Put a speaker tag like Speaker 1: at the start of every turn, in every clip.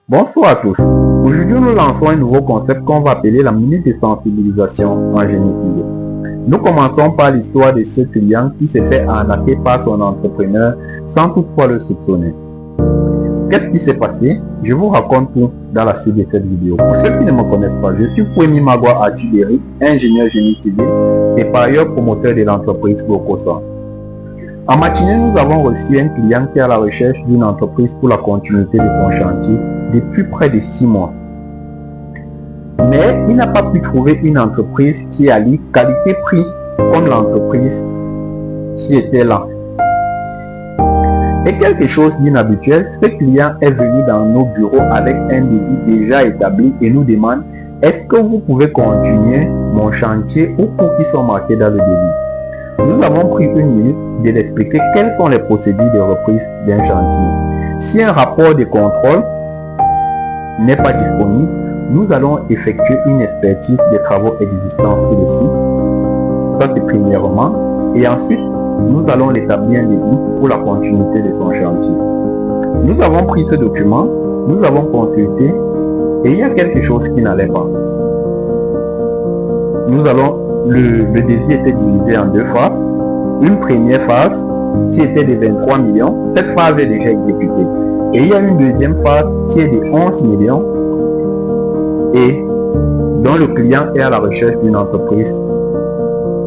Speaker 1: Bonsoir à tous. Aujourd'hui, nous lançons un nouveau concept qu'on va appeler la minute de sensibilisation en génie civil. Nous commençons par l'histoire de ce client qui s'est fait arnaquer par son entrepreneur sans toutefois le soupçonner. Qu'est-ce qui s'est passé? Je vous raconte tout dans la suite de cette vidéo. Pour ceux qui ne me connaissent pas, je suis Pouemi Magua Atiberi, ingénieur génie civil et par ailleurs promoteur de l'entreprise Gokosa. En matinée, nous avons reçu un client qui est à la recherche d'une entreprise pour la continuité de son chantier depuis près de 6 mois. Mais il n'a pas pu trouver une entreprise qui allie qualité-prix comme l'entreprise qui était là. Et quelque chose d'inhabituel, ce client est venu dans nos bureaux avec un devis déjà établi et nous demande: est-ce que vous pouvez continuer mon chantier ou coûts qui sont marqués dans le devis? Nous avons pris une minute de l'expliquer quelles sont les procédures de reprise d'un chantier. Si un rapport de contrôle n'est pas disponible, nous allons effectuer une expertise des travaux existants sur le site. Ça, c'est premièrement. Et ensuite, nous allons l'établir un devis pour la continuité de son chantier. Nous avons pris ce document, nous avons consulté et il y a quelque chose qui n'allait pas. Le devis était divisé en deux phases. Une première phase qui était de 23 millions, cette phase est déjà exécutée. Et il y a une deuxième phase qui est de 11 millions et dont le client est à la recherche d'une entreprise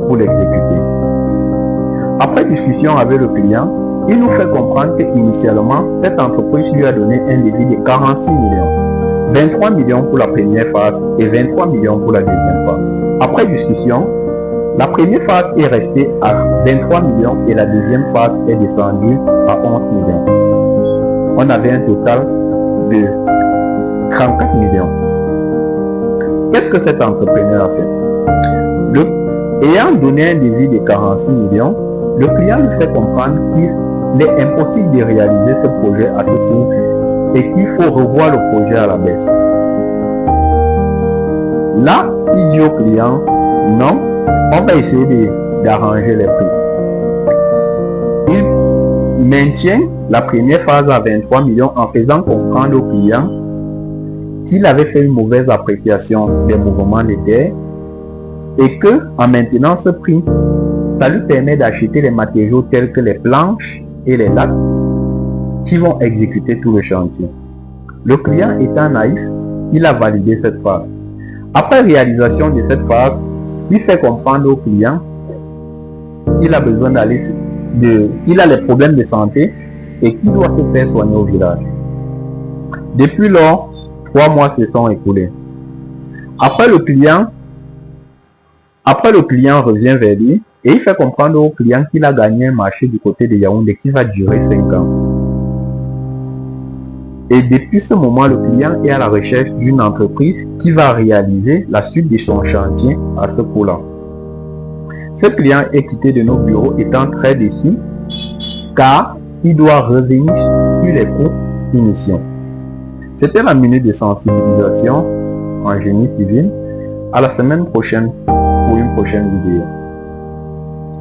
Speaker 1: pour l'exécuter. Après discussion avec le client, il nous fait comprendre qu'initialement, cette entreprise lui a donné un devis de 46 millions. 23 millions pour la première phase et 23 millions pour la deuxième phase. Après discussion, la première phase est restée à 23 millions et la deuxième phase est descendue à 11 millions. On avait un total de 34 millions. Qu'est-ce que cet entrepreneur a fait? Ayant donné un devis de 46 millions, le client lui fait comprendre qu'il est impossible de réaliser ce projet à ce coût et qu'il faut revoir le projet à la baisse. Là, il dit au client: non, on va essayer d'arranger les prix. Il maintient la première phase à 23 millions en faisant comprendre au client qu'il avait fait une mauvaise appréciation des mouvements de terre et que, en maintenant ce prix, ça lui permet d'acheter les matériaux tels que les planches et les lattes qui vont exécuter tout le chantier. Le client étant naïf, il a validé cette phase. Après réalisation de cette phase, il fait comprendre au client qu'il a besoin qu'il a des problèmes de santé et qu'il doit se faire soigner au village. Depuis lors, 3 mois se sont écoulés. Après le client revient vers lui et il fait comprendre au client qu'il a gagné un marché du côté de Yaoundé qui va durer 5 ans. Et depuis ce moment, le client est à la recherche d'une entreprise qui va réaliser la suite de son chantier à ce coût-là. Ce client est quitté de nos bureaux étant très déçu car il doit revenir sur les coûts initiaux. C'était la minute de sensibilisation en génie civil. À la semaine prochaine pour une prochaine vidéo.